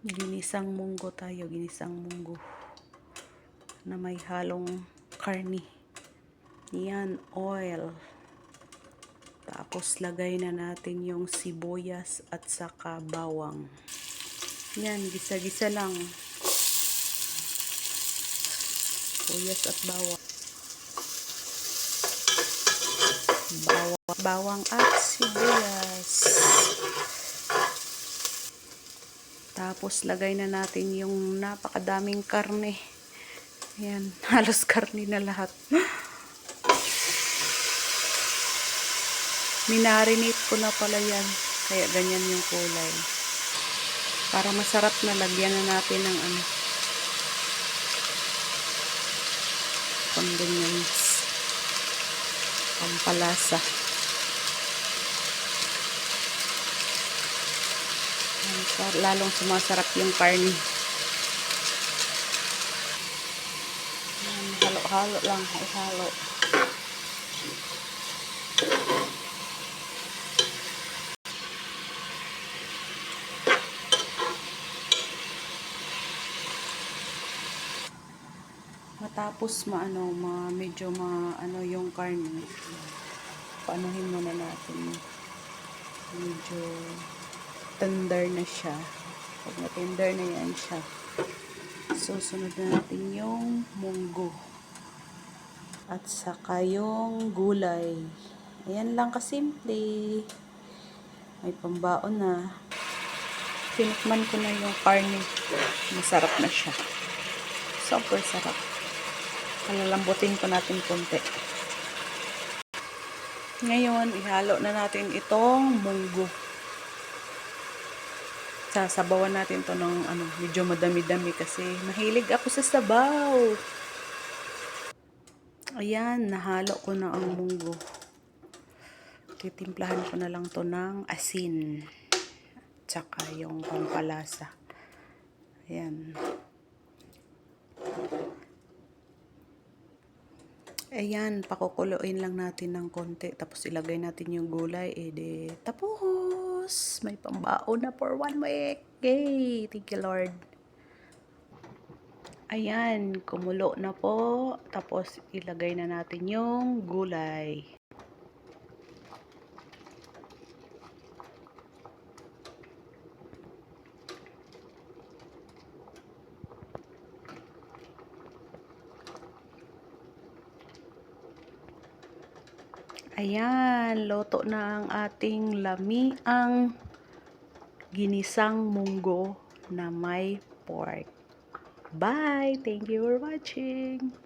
Ginisang munggo tayo, ginisang munggo na may halong karni. Yan, oil. Tapos lagay na natin yung sibuyas at saka bawang. Yan, gisa-gisa lang. Sibuyas at bawang. Bawang at sibuyas. Tapos lagay na natin yung napakadaming karne. Ayan, halos karne na lahat. Minarinate ko na pala yan. Kaya ganyan yung kulay. Para masarap na, lagyan na natin ng condiments. Pampalasa. Lalong sumasarap yung karne. Halo-halo lang, ihalo. Matapos medyo yung karne, paanuhin muna natin. Medyo tender na siya. Pag na-tender na yan siya, susunod na natin yung munggo at saka yung gulay. Ayan lang kasimple. May pambaon na. Tinikman ko na yung karne. Masarap na siya. Super sarap. Palalambutin ko natin konti. Ngayon, ihalo na natin itong munggo. Sasabawan natin to ng medyo madami-dami kasi mahilig ako sa sabaw. Ayan, nahalo ko na ang munggo. Titimplahan ko na lang to ng asin. Tsaka yung pampalasa. Ayan. Ayan, pakukuluin lang natin ng konti. Tapos ilagay natin yung gulay. Tapos, may pambaon na for 1 week. Yay! Thank you, Lord. Ayan, kumulo na po. Tapos, ilagay na natin yung gulay. Ayan, luto na ang ating lamiang ginisang munggo na may pork. Bye! Thank you for watching!